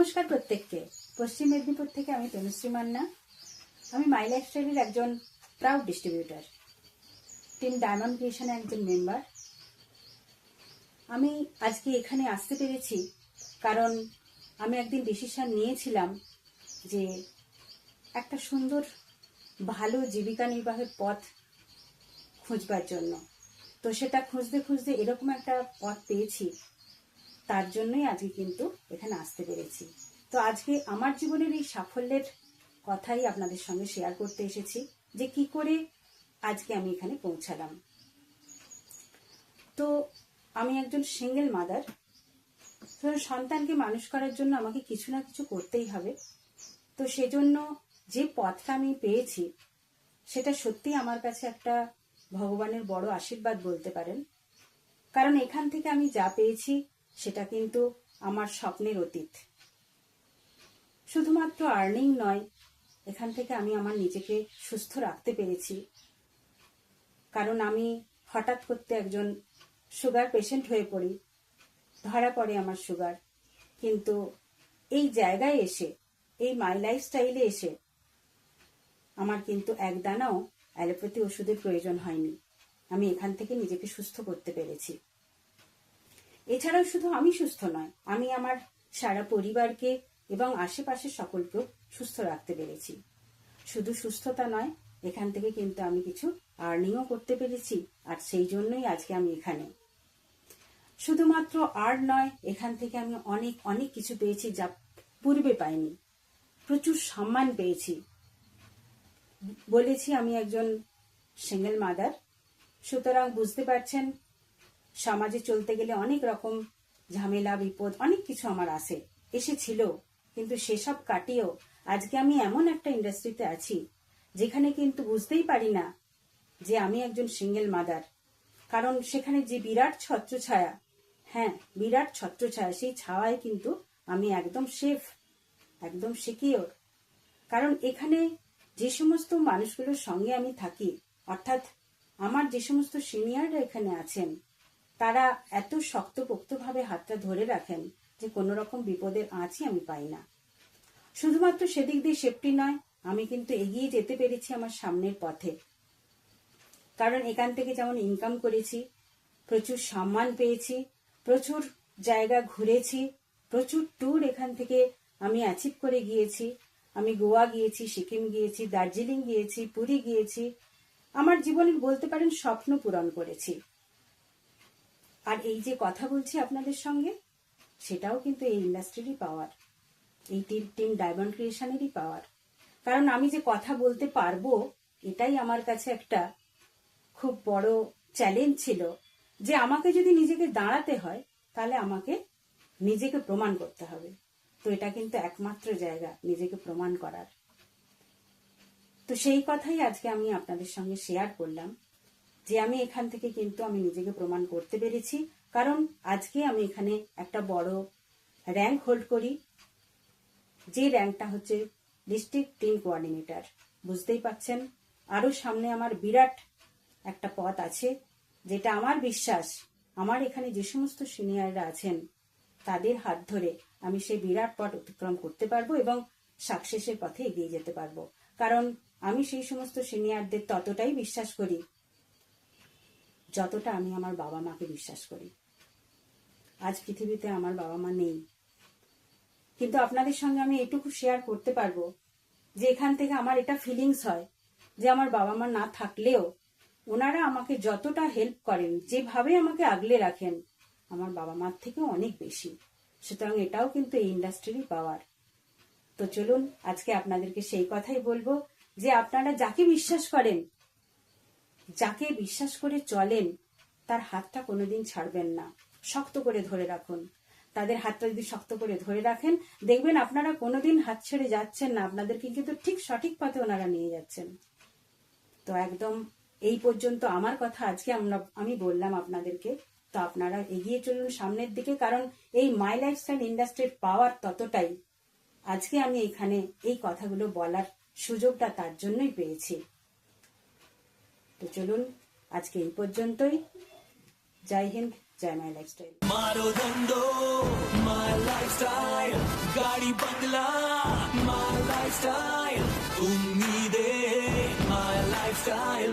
নমস্কার প্রত্যেককে। পশ্চিম মেদিনীপুর থেকে আমি তনুশ্রী মান্না। আমি মাই লাইফস্টাইলের একজন প্রাউড ডিস্ট্রিবিউটর, টিম ডায়মন্ড ক্রিয়েশনের একজন মেম্বার। আমি আজকে এখানে আসতে পেরেছি কারণ আমি একদিন ডিসিশন নিয়েছিলাম যে একটা সুন্দর ভালো জীবিকা নির্বাহের পথ খুঁজবার জন্য। তো সেটা খুঁজতে খুঁজতে এরকম একটা পথ পেয়েছি, তার জন্যই আজকে কিন্তু এখানে আসতে পেরেছি। তো আজকে আমার জীবনের এই সাফল্যের কথাই আপনাদের সঙ্গে শেয়ার করতে এসেছি, যে কি করে আজকে আমি এখানে পৌঁছালাম। তো আমি একজন সিঙ্গেল মাদার। সন্তানকে মানুষ করার জন্য আমাকে কিছু না কিছু করতেই হবে। তো সেজন্য যে পথটা আমি পেয়েছি সেটা সত্যি আমার কাছে একটা ভগবানের বড় আশীর্বাদ বলতে পারেন। কারণ এখান থেকে আমি যা পেয়েছি সেটা কিন্তু আমার স্বপ্নের অতীত। শুধুমাত্র আর্নিং নয়, এখান থেকে আমি আমার নিজেকে সুস্থ রাখতে পেরেছি। কারণ আমি হঠাৎ করতে একজন সুগার পেশেন্ট হয়ে পড়ি, ধরা পড়ে আমার সুগার। কিন্তু এই জায়গায় এসে, এই মাই লাইফস্টাইলে এসে আমার কিন্তু এক দানাও অ্যালোপ্যাথি ওষুধের প্রয়োজন হয়নি। আমি এখান থেকে নিজেকে সুস্থ করতে পেরেছি। এছাড়াও শুধু আমি সুস্থ নয়, আমি আমার সারা পরিবারকে এবং আশেপাশের সকলকেও সুস্থ রাখতে পেরেছি। শুধু সুস্থতা নয়, এখান থেকে কিন্তু আমি কিছু আর্নিংও করতে পেরেছি। আর সেই জন্যই আজকে আমি এখানে। শুধুমাত্র আর নয়, এখান থেকে আমি অনেক অনেক কিছু পেয়েছি যা পূর্বে পাইনি। প্রচুর সম্মান পেয়েছি। বলেছি আমি একজন সিঙ্গেল মাদার, সুতরাং বুঝতে পারছেন সমাজে চলতে গেলে অনেক রকম ঝামেলা, বিপদ, অনেক কিছু আমার এসেছিল। কিন্তু সেসব কাটিয়েও আজকে আমি এমন একটা ইন্ডাস্ট্রিতে আছি যেখানে কিন্তু বুঝতেই পারি না যে আমি একজন সিঙ্গেল মাদার। কারণ সেখানে যে বিরাট ছত্রছায়া, হ্যাঁ বিরাট ছত্রছায়া, সেই ছায়ায় কিন্তু আমি একদম সেফ, একদম সিকিওর। কারণ এখানে যে সমস্ত মানুষগুলোর সঙ্গে আমি থাকি, অর্থাৎ আমার যে সমস্ত সিনিয়ররা এখানে আছেন, তারা এত শক্তপোক্তভাবে হাতটা ধরে রাখেন যে কোনো রকম বিপদের আঁচই আমি পাই না। শুধুমাত্র সেদিক দিয়ে সেফটি নয়, আমি কিন্তু এগিয়ে যেতে পেরেছি আমার সামনের পথে। কারণ এখান থেকে যেমন ইনকাম করেছি, প্রচুর সম্মান পেয়েছি, প্রচুর জায়গা ঘুরেছি, প্রচুর ট্যুর এখান থেকে আমি অ্যাচিভ করে গিয়েছি। আমি গোয়া গিয়েছি, সিকিম গিয়েছি, দার্জিলিং গিয়েছি, পুরী গিয়েছি। আমার জীবনের বলতে পারেন স্বপ্ন পূরণ করেছি। আর এই যে কথা বলছি আপনাদের সঙ্গে, সেটাও কিন্তু এই ইন্ডাস্ট্রিরই পাওয়ার, এই টিম ডায়মন্ড ক্রিয়েশনেরই পাওয়ার। কারণ আমি যে কথা বলতে পারবো, এটাই আমার কাছে একটা খুব বড় চ্যালেঞ্জ ছিল, যে আমাকে যদি নিজেকে দাঁড়াতে হয় তাহলে আমাকে নিজেকে প্রমাণ করতে হবে। তো এটা কিন্তু একমাত্র জায়গা নিজেকে প্রমাণ করার। তো সেই কথাই আজকে আমি আপনাদের সঙ্গে শেয়ার করলাম, যে আমি এখান থেকে কিন্তু আমি নিজেকে প্রমাণ করতে পেরেছি। কারণ আজকে আমি এখানে একটা বড় র্যাঙ্ক হোল্ড করি, যে র্যাঙ্কটা হচ্ছে ডিস্ট্রিক্ট টিম কোঅর্ডিনেটর। বুঝতেই পাচ্ছেন আরো সামনে আমার বিরাট একটা পথ আছে, যেটা আমার বিশ্বাস আমার এখানে যে সমস্ত সিনিয়ররা আছেন তাদের হাত ধরে আমি সেই বিরাট পথ অতিক্রম করতে পারবো এবং সাকসেসের পথে এগিয়ে যেতে পারবো। কারণ আমি সেই সমস্ত সিনিয়রদের ততটাই বিশ্বাস করি যতটা আমি আমার বাবা মাকে বিশ্বাস করি। আজ পৃথিবীতে আমার বাবা মা নেই, কিন্তু আপনাদের সঙ্গে আমি এটুকু শেয়ার করতে পারবো যে এখান থেকে আমার এটা ফিলিংস হয় যে আমার বাবা মা না থাকলেও ওনারা আমাকে যতটা হেল্প করেন, যেভাবে আমাকে আগলে রাখেন, আমার বাবা মার থেকেও অনেক বেশি। সুতরাং এটাও কিন্তু এই ইন্ডাস্ট্রিরই পাওয়ার। তো চলুন আজকে আপনাদেরকে সেই কথাই বলবো, যে আপনারা যাকে বিশ্বাস করেন, যাকে বিশ্বাস করে চলেন, তার হাতটা কোনোদিন ছাড়বেন না, শক্ত করে ধরে রাখুন। তাদের হাতটা যদি শক্ত করে ধরে রাখেন, দেখবেন আপনারা কোনোদিন হাত ছেড়ে যাচ্ছেন না, আপনাদেরকে কিন্তু ঠিক সঠিক পথে ওনারা নিয়ে যাচ্ছেন। তো একদম এই পর্যন্ত আমার কথা আজকে আমি বললাম আপনাদেরকে। তো আপনারা এগিয়ে চলুন সামনের দিকে, কারণ এই মাই লাইফস্টাইল ইন্ডাস্ট্রির পাওয়ার ততটাই। আজকে আমি এখানে এই কথাগুলো বলার সুযোগটা তার জন্যই পেয়েছি। তো চলুন আজকে এই পর্যন্তই। জয় হিন্দ, জয় মাই লাইফস্টাইল। गाड़ी बंगला माय लाइफस्टाइल उम्मीदें माय लाइफस्टाइल